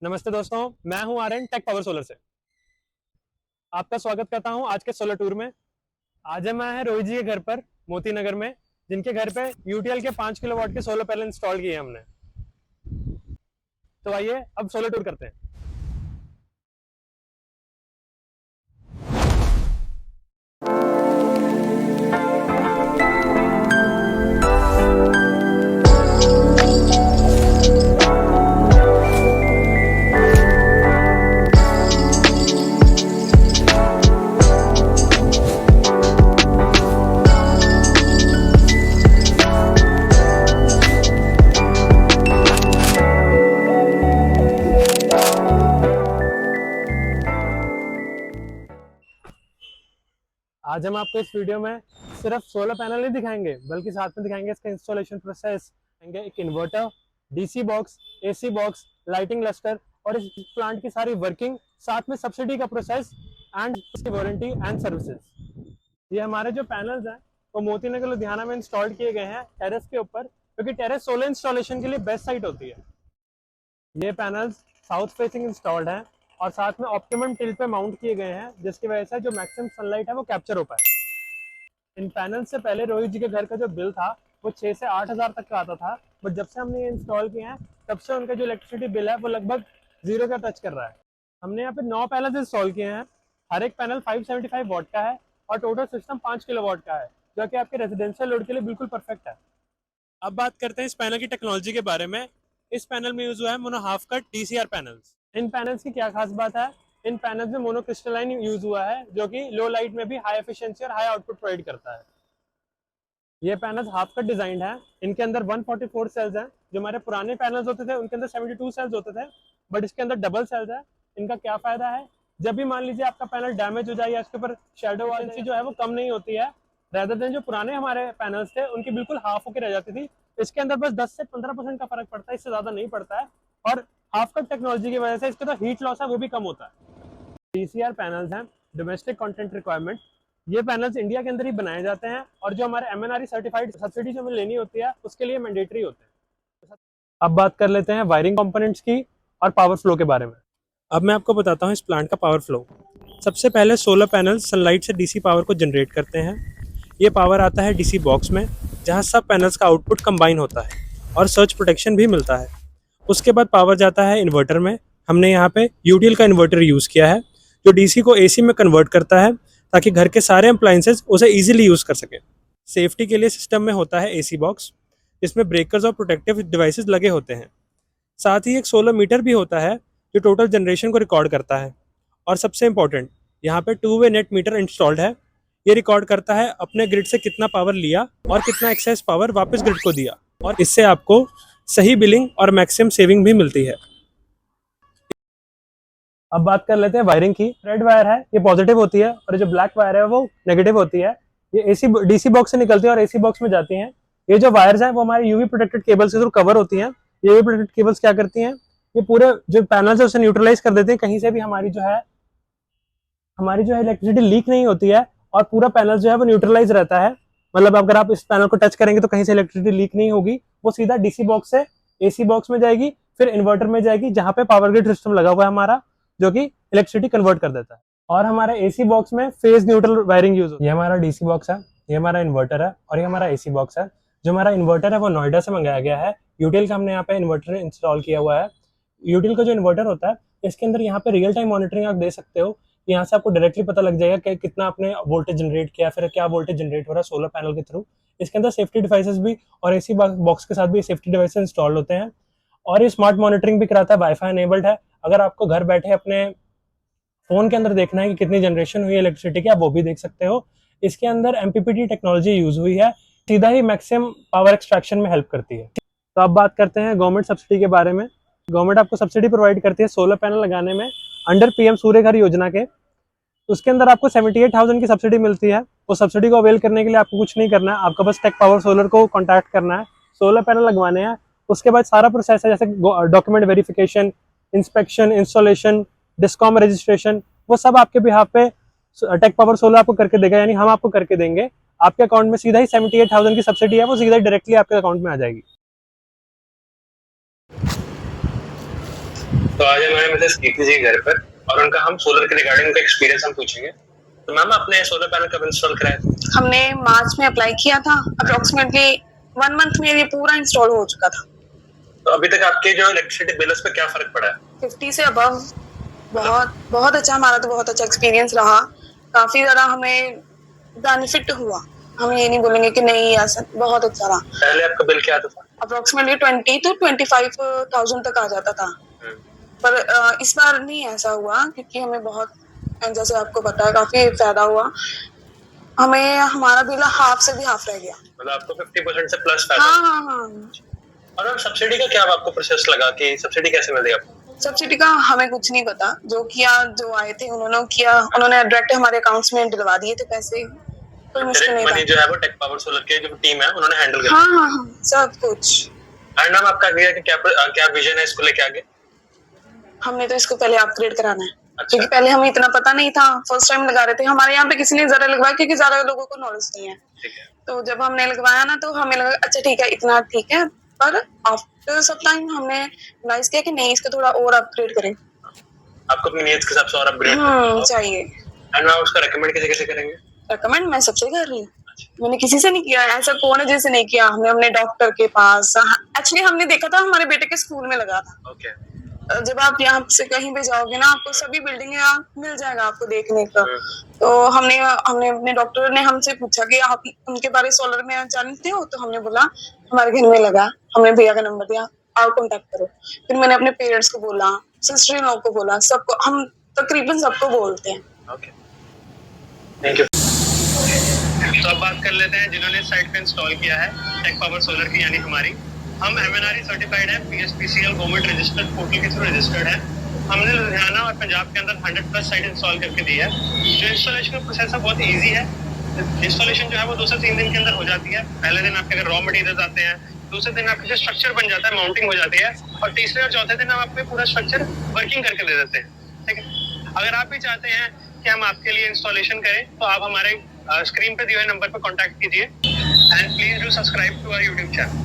नमस्ते दोस्तों, मैं हूं आर्यन टेक पावर सोलर से। आपका स्वागत करता हूं आज के सोलर टूर में। आज हम आए हैं रोहित जी के घर पर मोती नगर में, जिनके घर पे यूटीएल के 5 किलोवाट के सोलर पैनल इंस्टॉल किए हैं हमने। तो आइए अब सोलर टूर करते हैं। आज हम आपको इस वीडियो में सिर्फ सोलर पैनल नहीं दिखाएंगे, बल्कि साथ में दिखाएंगे इसका इंस्टॉलेशन प्रोसेस, दिखाएंगे एक inverter, DC box, AC box, lighting luster और इस प्लांट की सारी वर्किंग, साथ में सब्सिडी का प्रोसेस एंड इसकी वारंटी एंड सर्विसेज। ये हमारे जो पैनल्स हैं वो मोती नगर लुधियाना में इंस्टॉल किए गए हैं टेरेस के ऊपर, क्योंकि टेरेस सोलर इंस्टॉलेशन के लिए बेस्ट साइट होती है। ये पैनल्स साउथ फेसिंग इंस्टॉल्ड हैं और साथ में ऑप्टिमम टिल्ट पे माउंट किए गए हैं, जिसकी वजह से जो मैक्सिमम सनलाइट है वो कैप्चर हो पाए। इन पैनल से पहले रोहित जी के घर का जो बिल था वो 6 से 8 हज़ार तक का आता था, बट जब से हमने ये इंस्टॉल किए हैं तब से उनका जो इलेक्ट्रिसिटी बिल है वो लगभग जीरो का टच कर रहा है। हमने यहाँ पे 9 पैनल इंस्टॉल किए हैं। हर एक पैनल 575 वॉट का है और टोटल सिस्टम 5 किलोवाट का है, जो कि आपके रेजिडेंशियल लोड के लिए बिल्कुल परफेक्ट है। अब बात करते हैं इस पैनल की टेक्नोलॉजी के बारे में। इस पैनल में यूज हुआ है mono half cut DCR panels. इन पैनल्स की क्या खास बात है? इन पैनल्स में मोनो क्रिस्टलाइन यूज हुआ है, जो कि लो लाइट में भी हाई एफिशिएंसी और हाई आउटपुट प्रोवाइड करता है। ये पैनल्स हाफ कट डिजाइंड है। इनके अंदर 144 सेल्स हैं। जो हमारे पुराने पैनल्स होते थे उनके अंदर 72 सेल्स होते थे, बट इसके अंदर डबल सेल्स है। इनका क्या फायदा है? जब भी मान लीजिए आपका पैनल डैमेज हो जाए या इसके ऊपर शेडो वालेंसी जो है वो कम नहीं होती है, रेदर देन जो पुराने हमारे पैनल्स थे उनकी बिल्कुल हाफ होकर रह जाती थी। इसके अंदर बस 10 से 15% का फर्क पड़ता है, इससे ज्यादा नहीं पड़ता है। और हाफ कट टेक्नोलॉजी की वजह से इसका जो हीट लॉस है वो भी कम होता है। डीसीआर पैनल्स हैं, डोमेस्टिक कंटेंट रिक्वायरमेंट। ये पैनल्स इंडिया के अंदर ही बनाए जाते हैं और जो हमारे एमएनआरई सर्टिफाइड सब्सिडी जो हमें लेनी होती है उसके लिए मैंडेटरी होते हैं। अब बात कर लेते हैं वायरिंग कंपोनेंट्स की और पावर फ्लो के बारे में। अब मैं आपको बताता हूँ इस प्लांट का पावर फ्लो। सबसे पहले सोलर पैनल सनलाइट से डीसी पावर को जनरेट करते हैं। ये पावर आता है डीसी बॉक्स में, जहाँ सब पैनल्स का आउटपुट कंबाइन होता है और सर्च प्रोटेक्शन भी मिलता है। उसके बाद पावर जाता है इन्वर्टर में। हमने यहाँ पे यूटीएल का इन्वर्टर यूज़ किया है, जो डीसी को एसी में कन्वर्ट करता है ताकि घर के सारे अप्लाइंसेस उसे इजीली यूज़ कर सकें। सेफ्टी के लिए सिस्टम में होता है एसी बॉक्स, जिसमें ब्रेकर्स और प्रोटेक्टिव डिवाइसेस लगे होते हैं। साथ ही एक सोलर मीटर भी होता है जो टोटल जनरेशन को रिकॉर्ड करता है। और सबसे इम्पोर्टेंट, यहाँ पे 2 वे नेट मीटर इंस्टॉल्ड है। ये रिकॉर्ड करता है अपने ग्रिड से कितना पावर लिया और कितना एक्सेस पावर वापस ग्रिड को दिया, और इससे आपको सही बिलिंग और मैक्सिमम सेविंग भी मिलती है। अब बात कर लेते हैं वायरिंग की। रेड वायर है ये पॉजिटिव होती है और जो ब्लैक वायर है वो नेगेटिव होती है। ये एसी डीसी बॉक्स से निकलती है और एसी बॉक्स में जाती हैं। ये जो वायर्स हैं वो हमारे यूवी प्रोटेक्टेड केबल्स के थ्रू कवर होती हैं। ये यूवी प्रोटेक्टेड केबल्स क्या करती हैं? ये पूरे जो पैनल्स है उसे न्यूट्रलाइज कर देते हैं। कहीं से भी हमारी जो है इलेक्ट्रिसिटी लीक नहीं होती है और पूरा पैनल जो है वो न्यूट्रलाइज रहता है। मतलब अगर आप इस पैनल को टच करेंगे तो कहीं से इलेक्ट्रिसिटी लीक नहीं होगी। वो सीधा डीसी बॉक्स से एसी बॉक्स में जाएगी, फिर इन्वर्टर में जाएगी, जहां पे पावर ग्रिड सिस्टम लगा हुआ है हमारा, जो कि इलेक्ट्रिसिटी कन्वर्ट कर देता है। और हमारे एसी बॉक्स में फेज न्यूट्रल वायरिंग यूज होती है। ये हमारा डीसी बॉक्स है, ये हमारा इन्वर्टर है और ये हमारा एसी बॉक्स है। जो हमारा इन्वर्टर है वो नोएडा से मंगाया गया है। यूटीएल का हमने यहाँ पे इन्वर्टर इंस्टॉल किया हुआ है। यूटीएल का जो इन्वर्टर होता है इसके अंदर यहाँ पे रियल टाइम मॉनिटरिंग आप दे सकते हो। यहाँ से आपको डायरेक्टली पता लग जाएगा कि कितना आपने वोल्टेज जनरेट किया, फिर क्या वोल्टेज जनरेट हो रहा है सोलर पैनल के थ्रू। इसके अंदर सेफ्टी डिवाइसेस भी और एसी बॉक्स के साथ भी सेफ्टी डिवाइसेस इंस्टॉल होते हैं। और ये स्मार्ट मॉनिटरिंग भी कराता है, वाईफाई एनेबल्ड है। अगर आपको घर बैठे अपने फोन के अंदर देखना है कि कितनी जनरेशन हुई है इलेक्ट्रिसिटी की, आप वो भी देख सकते हो। इसके अंदर एमपीपीटी टेक्नोलॉजी यूज हुई है, सीधा ही मैक्सिमम पावर एक्सट्रैक्शन में हेल्प करती है। तो अब बात करते हैं गवर्नमेंट सब्सिडी के बारे में। गवर्नमेंट आपको सब्सिडी प्रोवाइड करती है सोलर पैनल लगाने में अंडर पीएम सूर्य घर योजना के। उसके अंदर आपको 78,000 की सब्सिडी मिलती है। वो सब्सिडी को अवेल करने के लिए आपको कुछ नहीं करना है, आपको बस टेक पावर सोलर को कॉन्टैक्ट करना है, सोलर पैनल लगवाने हैं। उसके बाद सारा प्रोसेस है, जैसे document verification, inspection, installation, discom registration, वो सब आपके बिहाफ पे टेक पावर सोलर आपको करके देगा, यानी हम आपको करके देंगे। आपके अकाउंट में सीधा ही 78,000 की सब्सिडी है वो सीधा डायरेक्टली आपके अकाउंट में आ जाएगी। तो आज हमारे मिसेस कीर्ति जी घर पर और उनका हम सोलर के रिगार्डिंग उनका एक्सपीरियंस हम पूछेंगे। तो मैम आपने सोलर पैनल कब इंस्टॉल कराया था? हमने मार्च में अप्लाई किया था, अप्रोक्सीमेटली 1 मंथ में ये पूरा इंस्टॉल हो चुका था। तो अभी तक आपके जो इलेक्ट्रिसिटी बिल पे क्या फर्क पड़ा है? 50 से अबव। बहुत अच्छा, हमारा तो बहुत अच्छा एक्सपीरियंस रहा। काफी ज्यादा हमें बेनिफिट हुआ, हम ये नहीं बोलेंगे कि नहीं, ऐसा बहुत अच्छा रहा। पहले आपका बिल क्या आता था? अप्रोक्सीमेटली 20 to 25,000 तक आ जाता था, पर इस बार नहीं ऐसा हुआ क्योंकि हमें बहुत, जैसे आपको पता है, काफी फायदा हुआ हमें। हमारा बिल हाफ से भी हाफ रह गया, मतलब आपको 50% से प्लस फायदा। हाँ। और सब्सिडी का क्या आपको प्रोसेस लगा कि सब्सिडी कैसे मिल रही है आपको? सब्सिडी का हमें कुछ नहीं पता, जो आए थे उन्होंने डायरेक्ट हमारे अकाउंट्स में डलवा दिए थे पैसे। कोई मुश्किल नहीं था। जो है वो टेक पावर सोलर के जो टीम है उन्होंने हैंडल किया। हाँ, सब कुछ। एंड मैम आपका क्या विजन है इसको लेके आगे? हमने तो इसको पहले अपग्रेड कराना है। अच्छा। क्योंकि पहले हमें इतना पता नहीं था, फर्स्ट टाइम लगा रहे थे। हमारे यहाँ पे किसी ने जरा लगवाया क्योंकि ज्यादा लोगों को नॉलेज नहीं है। तो जब हमने लगवाया ना तो हमें लगा अच्छा ठीक है, इतना ठीक है, पर आफ्टर सब टाइम हमने रियलाइज किया कि नहीं, इसको थोड़ा और अपग्रेड करें। आपको अपनी नीड्स के हिसाब से और अपग्रेड चाहिए। एंड मैम उसका रेकमेंड कैसे करेंगे? रेकमेंड मैं सबसे कर रही हूँ, मैंने किसी से नहीं किया। ऐसा कौन है जिससे नहीं किया? हमने अपने डॉक्टर के पास, एक्चुअली हमने देखा था, हमारे बेटे के स्कूल में लगा था। ओके। जब आप यहाँ से कहीं पे जाओगे ना, आपको सभी बिल्डिंगें मिल जाएगा आपको देखने का। तो हमने अपने डॉक्टर ने हमसे पूछा कि आप उनके बारे सोलर में जानते हो? तो हमने बोला हमारे घर में लगा। हमने भैया का नंबर दिया, आप कांटेक्ट करो। फिर मैंने अपने पेरेंट्स को बोला, सिस्टर इन लॉ को बोला, सबको, हम तकरीबन सबको बोलते हैं। Okay, thank you. तो अब बात कर लेते हैं जिन्होंने साइट पे इंस्टॉल किया है टेक पावर सोलर की, यानी हमारी। हम MNRE सर्टिफाइड है, PSPCL गवर्नमेंट रजिस्टर्ड पोर्टल के थ्रू रजिस्टर्ड है। हमने लुधियाना और पंजाब के अंदर 100+ साइट इंस्टॉल करके दी है। जो इंस्टॉलेशन का प्रोसेस है बहुत ईजी है। इंस्टॉलेशन जो है वो 2 से 3 दिन के अंदर हो जाती है। पहले दिन आपके अगर रॉ मटेरियल आते हैं, दूसरे दिन आपका जो स्ट्रक्चर बन जाता है, माउंटिंग हो जाती है, और तीसरे और चौथे दिन हम आपको पूरा स्ट्रक्चर वर्किंग करके दे देते हैं। ठीक है, अगर आप भी चाहते हैं कि हम आपके लिए इंस्टॉलेशन करें तो आप हमारे स्क्रीन पे दिए हुए नंबर पर कॉन्टैक्ट कीजिए and please do subscribe to our YouTube channel.